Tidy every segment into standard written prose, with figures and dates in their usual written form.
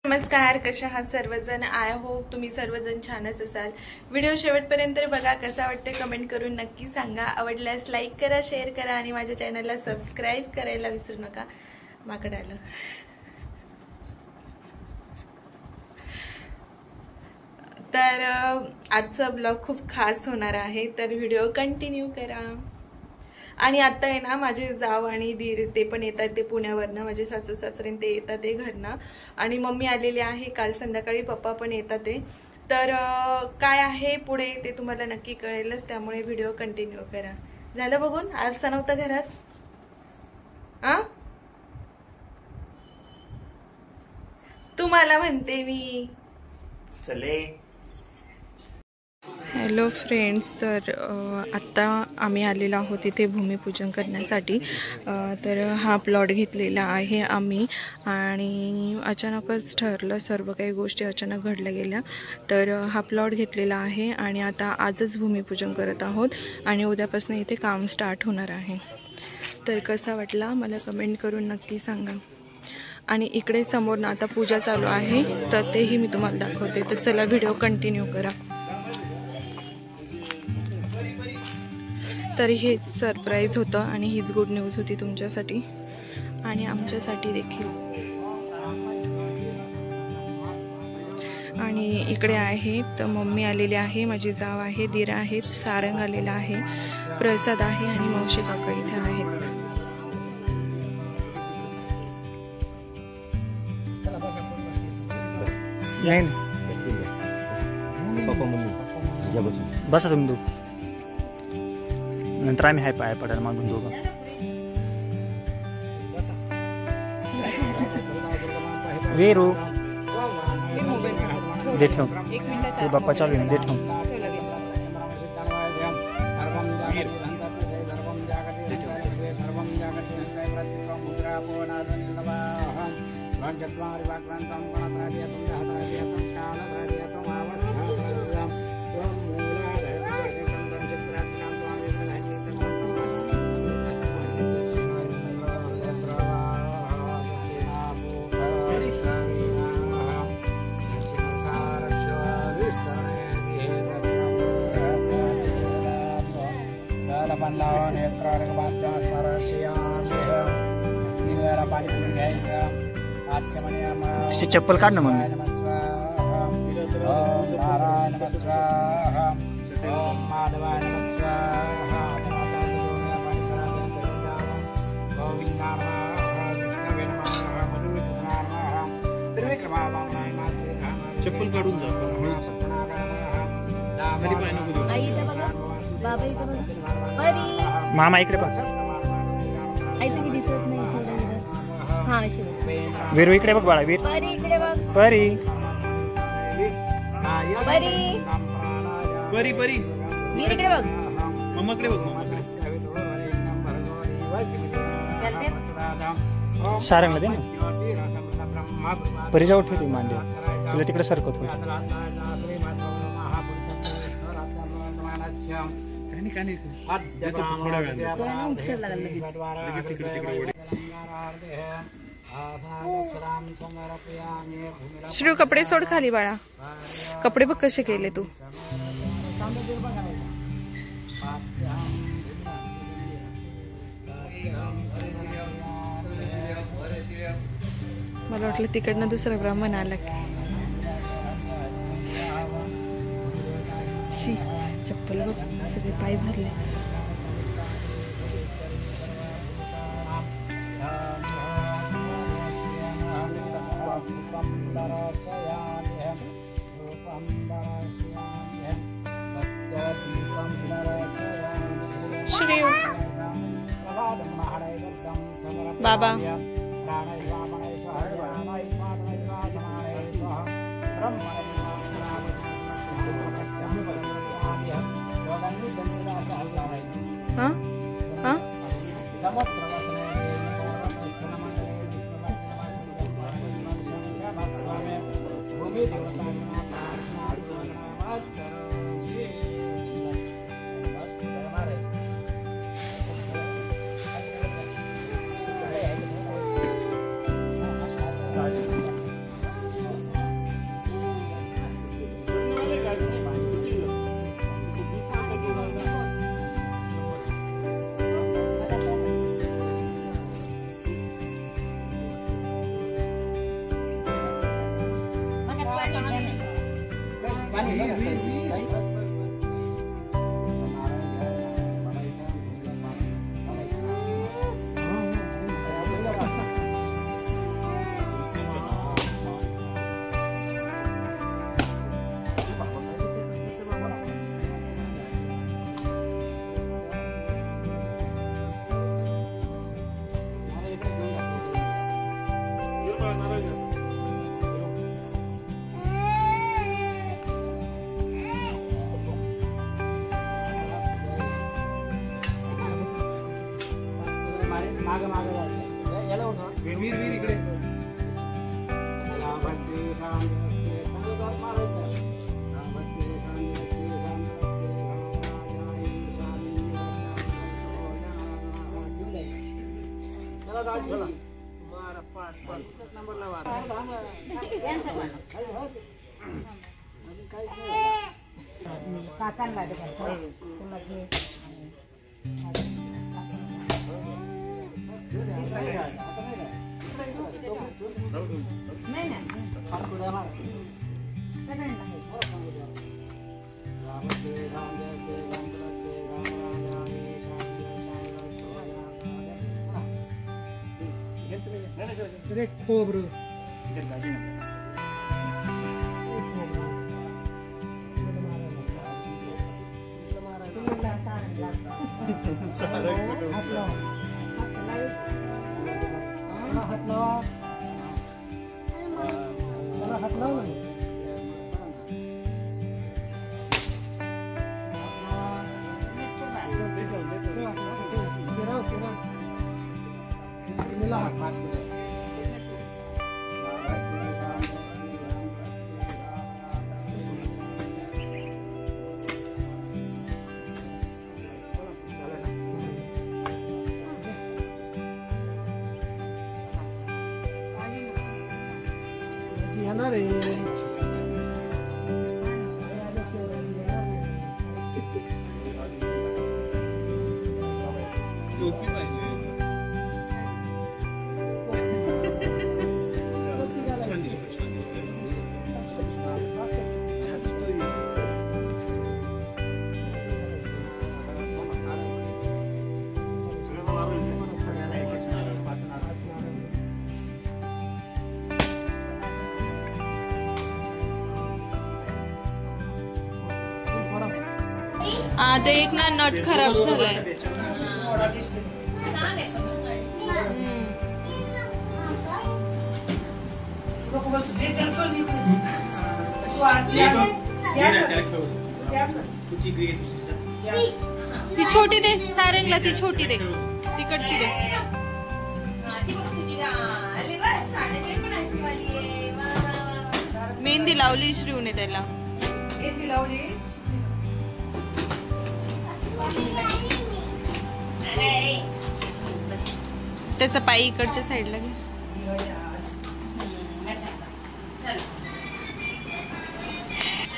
नमस्कार, कशा आहात सर्वजण? आय होप तुम्ही सर्वजण छानच असाल। व्हिडिओ शेवटपर्यंत बघा, कसा वाटते कमेंट करून नक्की सांगा। आवडल्यास लाईक करा, शेअर करा आणि माझ्या चॅनलला सबस्क्राईब करायला विसरू नका। माकड आलं। तर आजचा ब्लॉग खूप खास होणार आहे, तर व्हिडिओ कंटिन्यू करा। आणि आता आहे ना, माझे जाव आणि दीर ते पण येतात, ते पुण्यावरनं, माझे सासू सासरे ते येतात ते घरनं, आणि मम्मी आलेली आहे काल संध्याकाळी, पप्पा पण येतात ते। तर काय आहे पुढे ते तुम्हाला नक्की कळेलच, त्यामुळे व्हिडिओ कंटिन्यू करा। झालं बघून? आज नव्हतं घरात? तुम्हाला म्हणते मी चले। हॅलो फ्रेंड्स, तर आत्ता आम्ही आलेलो आहोत इथे भूमिपूजन करण्यासाठी। तर हा प्लॉट घेतलेला आहे आम्ही, आणि अचानकच ठरलं, सर्व काही गोष्टी अचानक घडल्या गेल्या। तर हा प्लॉट घेतलेला आहे आणि आता आजच भूमिपूजन करत आहोत आणि उद्यापासून इथे काम स्टार्ट होणार आहे। तर कसा वाटला मला कमेंट करून नक्की सांगा। आणि इकडे समोर ना आता पूजा चालू आहे, तर तेही मी तुम्हाला दाखवते। तर चला व्हिडिओ कंटिन्यू करा। तर हेच सरप्राईज होतं आणि हीच गुड न्यूज होती तुमच्यासाठी आणि आमच्यासाठी देखील। आणि इकडे आहे तर मम्मी आलेली आहे, माझी जाव आहे, दीर आहेत, सारंग आलेला आहे, प्रसाद आहे आणि मावशी काका इथे आहेत। बसा तुम्ही दोघं, नंतर आम्ही हाय पाय पडायला मागून दोघं। वेरू दे ठेव, ते बाप्पा चालू आहे, दे ठेव। चप्पल काढ ना मम्मी। चप्पल काढून जा, मामा इकडे बघ, वीरू इकडे बघ बाळा, वीर परी परी परी वीर इकडे बघ, मम्माकडे बघ, सारंगला दे ना, परी जाऊ ठेवते मांडे, तुला तिकडे सरकत होईल। श्री कपडे सोड खाली बाळा, कपडे बघ कसे केले तू। मला वाटलं तिकडनं दुसरा ब्राह्मण आला काय। चप्पल बघ, सगळे पाय भरले। श्री बाबा हाँ हाँ खोबरं येणार आहे. आता एक ना नट खराब झालाय. ती छोटी दे सारंगला, ती छोटी दे, तिकडची दे. मेहंदी लावली श्रीवने त्याला. त्याचा पाय इकडच्या साईडला घे.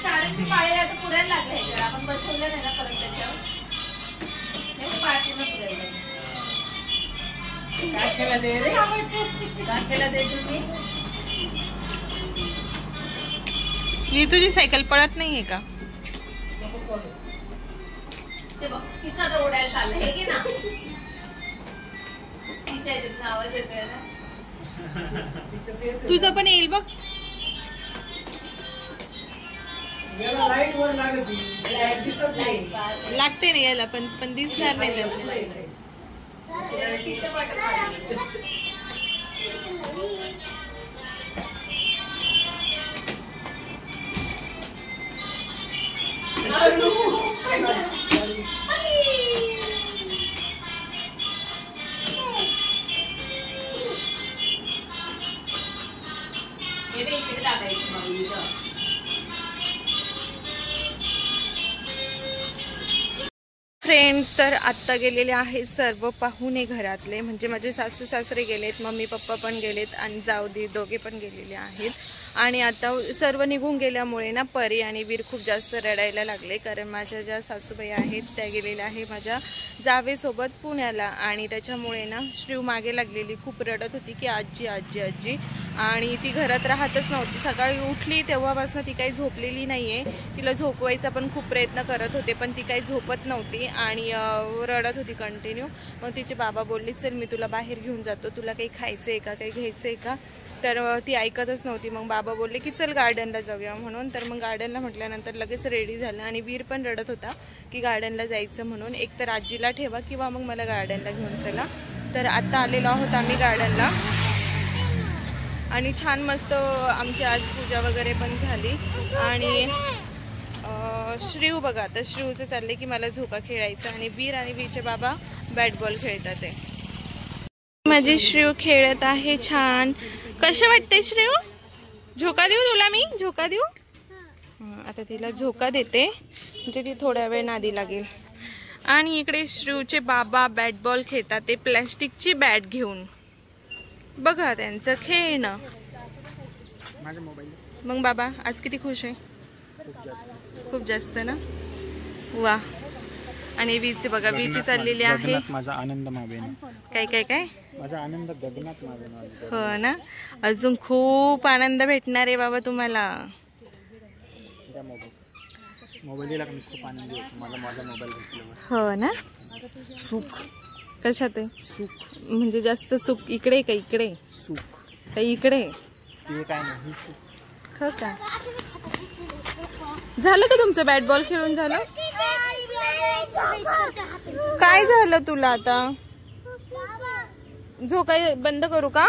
सारंगची पाय आता पुरायला लागले ह्याच्यावर. आपण बसवलं नाही ना परत त्याच्यावर. पाय पूर्ण पुरायला ही तुझी सायकल पळत नाहीये का? ते बघ तिचा आता ओढायला चाललं हे की ना. तिच्या ह्याच्यात आवाज येतोय ना. तुझं पण येईल बघ. लागते ना याला पण दिसणार नाही त्याला. फ्रेंड्स, तर आत्ता गेलेले आहेत सर्व पाहुणे घरातले. म्हणजे माझे सासू सासरे गेलेत, मम्मी पप्पा पण गेलेत आणि जाऊदी दोघे पण गेलेले आहेत. आणि आता सर्व निघून गेल्यामुळे ना परी आणि वीर खूप जास्त रडायला लागले, कारण माझ्या ज्या सासूबाई आहेत त्या गेलेल्या आहे माझ्या जावेसोबत पुण्याला, आणि त्याच्यामुळे ना श्रीव मागे लागलेली, खूप रडत होती की आजी आजी आजी, आणि ती घरात राहतच नव्हती. सकाळी उठली तेव्हापासून ती काही झोपलेली नाही आहे. तिला झोपवायचा पण खूप प्रयत्न करत होते, पण ती काही झोपत नव्हती आणि रडत होती कंटिन्यू. मग तिचे बाबा बोलले चल मी तुला बाहेर घेऊन जातो, तुला काही खायचं आहे का, काही घ्यायचं आहे का, तर ती ऐकतच नव्हती. मग बाबा बोलले की चल गार्डनला जाऊया म्हणून. तर मग गार्डनला म्हटल्यानंतर लगेच रेडी झालं, आणि वीर पण रडत होता की गार्डनला जायचं म्हणून. एक तर आजीला ठेवा किंवा मग मला गार्डनला घेऊन चला. तर आत्ता आलेलो आहोत आम्ही गार्डनला, आणि छान मस्त आमची आज पूजा वगैरे पण झाली. आणि श्रीव बघा, आता श्रीवचं चाललंय की मला झोका खेळायचा, आणि वीर आणि वीरचे बाबा बॅट बॉल खेळतात आहे. माझी श्रीव खेळत आहे छान. कसं वाटतंय श्रीव? झोका देऊ तुला मी? झोका देऊ? आता तिला झोका देते म्हणजे ती थोड्या वेळ नादी लागेल. आणि इकडे श्रीवचे बाबा बॅट बॉल खेळतात, ते प्लॅस्टिकची बॅट घेऊन. बघा त्यांचं खेळणं. मग बाबा आज किती खुश आहे? खूप जास्त ना. वा. आणि वीची बघा, वीची चाललेली आहे. माझा आनंद मावेन. काय काय काय? माझा आनंद गगनात मावेन. हो ना, अजून खूप आनंद भेटणार आहे बाबा तुम्हाला. मोबाईलला खूप आनंद होतो मला, माझा मोबाईल भेटल्यावर. हो ना. सुख कशात आहे? सुख म्हणजे जास्त सुख इकडे का इकडे? सुख का इकडे? ते काय नाही. हो का? झालं का तुमचं बॅट बॉल खेळून झालं? काय झालं तुला आता? झोका बंद करू का?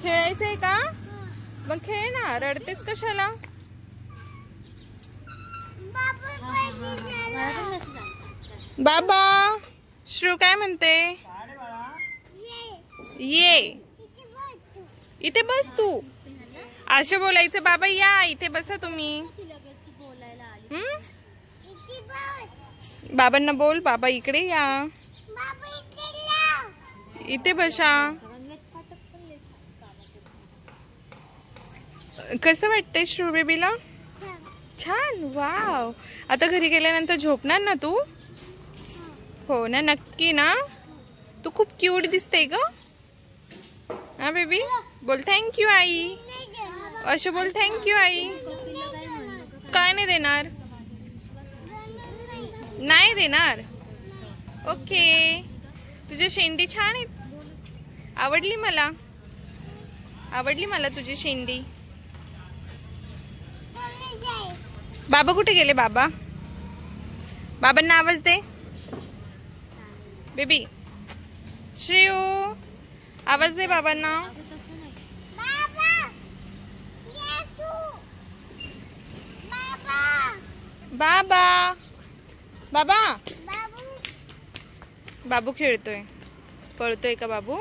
खेळायचंय का? मग खेळ ना, रडतेस कशाला? बाबा श्रू काय म्हणते? ये इथे बस तू. असं बोलायचं बाबा या इथे बसा तुम्ही. बाबांना बोल बाबा इकडे या, इथे बसा. कसं वाटतंय श्रू बेबीला? छान. वाव. आता घरी गेल्यानंतर झोपणार ना तू? हो ना, नक्की ना. तू खूप क्यूट दिसते ग. हा बेबी बोल थँक्यू आई. असं बोल थँक्यू आई. काय नाही देणार? नाही देणार. ओके. तुझी शेंडी छान आहे, आवडली मला, आवडली मला तुझी शेंडी. बाबा कुठे गेले? बाबा, बाबांना आवाज दे बेबी. श्रेयू आवाज दे बाबांना. बाबा बाबा. बाबू खेळतोय, पळतोय का बाबू?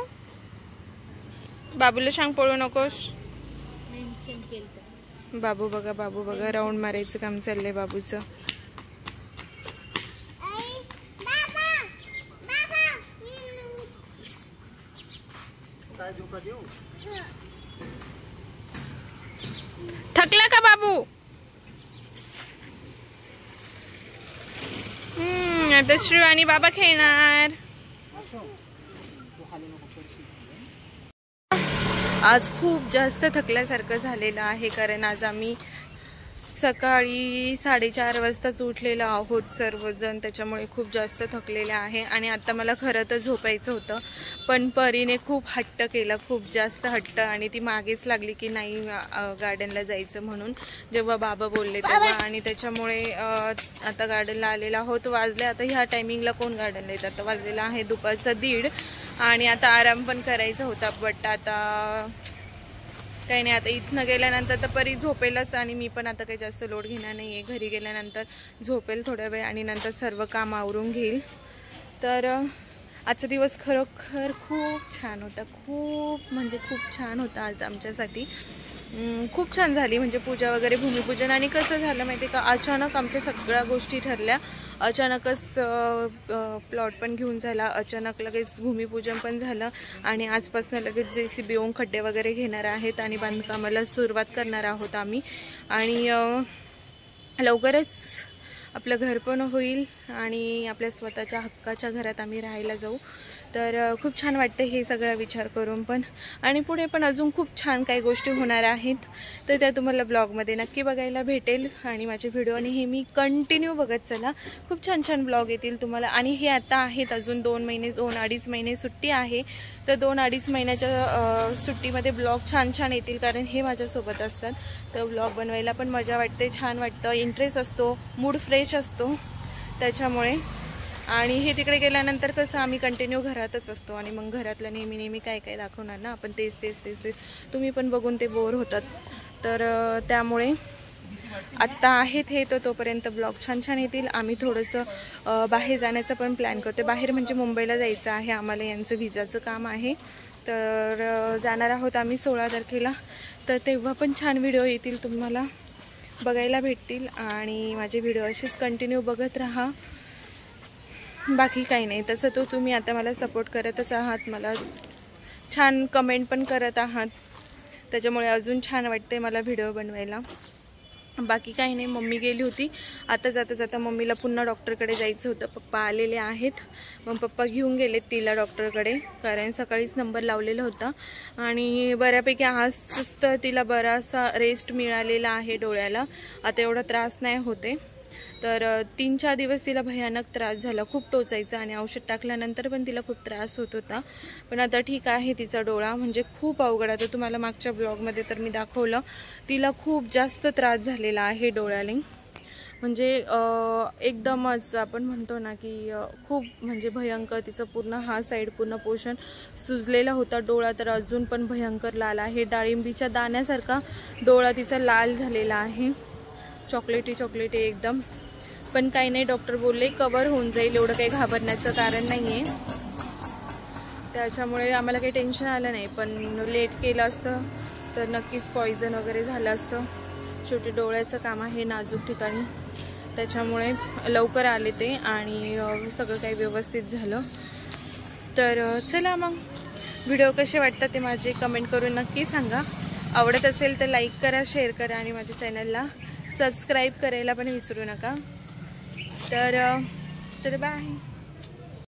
बाबूला सांग पळू नकोस. बाबू बघा, बाबू बघा, राऊंड मारायचं काम चाललंय बाबूचं. थकला का बाबू? आता श्रू आणि बाबा खेळणार. आज खूप जास्त थकल्यासारखं झालेलं आहे, कारण आज आम्ही सकाळी 4:30 वाजताच उठलेलो आहोत सर्वजण, त्याच्यामुळे खूप जास्त थकलेले आहे. आणि आता मला खरं तर झोपायचं होतं, पण परीने खूप हट्ट केला, खूप जास्त हट्ट, आणि ती मागेच लागली की नाही गार्डनला जायचं म्हणून जेव्हा बाबा बोलले तेव्हा. आणि त्याच्यामुळे आता गार्डनला आलेला आहोत. वाजले आता ह्या टायमिंगला कोण गार्डनला येतात? आता वाजलेला आहे दुपारचा 1:30, आणि आता आराम पण करायचा होता. बट आता काही नाही, आता इथनं गेल्यानंतर तर परी झोपेलच, आणि मी पण आता काही जास्त लोड घेणार नाही आहे. घरी गेल्यानंतर झोपेल थोड्या वेळ, आणि नंतर सर्व काम आवरून घेईल. तर आजचा दिवस खरोखर खूप छान होता, खूप म्हणजे खूप छान होता आज आमच्यासाठी. खूप छान झाली म्हणजे पूजा वगैरे भूमिपूजन. आणि कसं झालं माहिती आहे का, अचानक आमच्या सगळ्या गोष्टी ठरल्या. अचानकच प्लॉट पण घेऊन झाला, अचानक लगेच भूमिपूजन पण झालं आणि आजपासून लगेच JCB येऊन खड्डे वगैरे घेणार आहेत आणि बांधकामाला सुरुवात करणार आहोत आम्ही. आणि लवकरच आपलं घर पण होईल आणि आपल्या स्वतःच्या हक्काच्या घरात आम्ही राहायला जाऊ. तर खूप छान वाटतं हे सगळा विचार करून पण. आणि पुढे पण अजून खूप छान काही गोष्टी होणार आहेत, तर त्या तुम्हाला ब्लॉगमध्ये नक्की बघायला भेटेल. आणि माझे व्हिडिओ नेहमी कंटिन्यू बघत चला, खूप छान छान ब्लॉग येतील तुम्हाला. आणि हे आता आहेत अजून 2-2.5 महिने सुट्टी आहे, तर 2-2.5 महिन्याच्या सुट्टीमध्ये ब्लॉग छान छान येतील, कारण हे माझ्यासोबत असतात. तर ब्लॉग बनवायला पण मजा वाटते, छान वाटतं, इंटरेस्ट असतो, मूड फ्रेश असतो त्याच्यामुळे. आणि हे तिकडे गेल्यानंतर कसं आम्ही कंटिन्यू घरातच असतो आणि मग घरातलं नेहमी काय काय दाखवणार ना आपण, तेच तुम्ही पण बघून ते बोर होतात. तर त्यामुळे आत्ता आहेत हे, तर तोपर्यंत ब्लॉग छान छान येतील. आम्ही थोडंसं बाहेर जाण्याचा पण प्लॅन करतो. बाहेर म्हणजे मुंबईला जायचं आहे आम्हाला, यांचं विजाचं काम आहे. तर जाणार आहोत आम्ही 16 तारखेला. तर तेव्हा पण छान व्हिडिओ येतील, तुम्हाला बघायला भेटतील. आणि माझे व्हिडिओ असेच कंटिन्यू बघत राहा, बाकी काही नाही. तसं तो तुम्ही आता मला सपोर्ट करतच आहात, मला छान कमेंट पण करत आहात, त्याच्यामुळे अजून छान वाटते मला व्हिडिओ बनवायला. बाकी काही नाही. मम्मी गेली होती, आता जाता मम्मीला पुन्हा डॉक्टरकडे जायचं होतं. पप्पा आलेले आहेत, मग पप्पा घेऊन गेलेत तिला डॉक्टरकडे, कारण सकाळीच नंबर लावलेला होता. आणि बऱ्यापैकी आज तर तिला बराचसा रेस्ट मिळालेला आहे डोळ्याला, आता एवढा त्रास नाही होते. तर 3-4 दिवस तिला भयानक त्रास झाला, खूप टोचायचा आणि औषध टाकल्यानंतर पण तिला खूप त्रास होत होता. पण आता ठीक आहे तिचा डोळा, म्हणजे खूप अवघड. आता तुम्हाला मागच्या ब्लॉगमध्ये तर मी दाखवलं, तिला खूप जास्त त्रास झालेला आहे डोळ्याने, म्हणजे एकदमच आपण म्हणतो ना की खूप म्हणजे भयंकर. तिचं पूर्ण हा साईड पूर्ण पोर्शन सुजलेला होता. डोळा तर अजून पण भयंकर लाल आहे, डाळिंबीच्या दाण्यासारखा डोळा तिचा लाल झालेला आहे, चॉकलेटी एकदम. पण काही नाही, डॉक्टर बोलले कवर होऊन जाईल, एवढं काही घाबरण्याचं कारण नाही आहे. त्याच्यामुळे आम्हाला काही टेन्शन आलं नाही. पण लेट केलं असतं तर नक्कीच पॉयझन वगैरे झालं असतं. शेवटी डोळ्याचं काम आहे नाजूक ठिकाणी, त्याच्यामुळे लवकर आले ते आणि सगळं काही व्यवस्थित झालं. तर चला मग, व्हिडिओ कसे वाटतात ते माझे कमेंट करून नक्की सांगा. आवडत असेल तर लाईक करा, शेअर करा आणि माझ्या चॅनलला सबस्क्राईब करायला पण विसरू नका. तर चला बाय.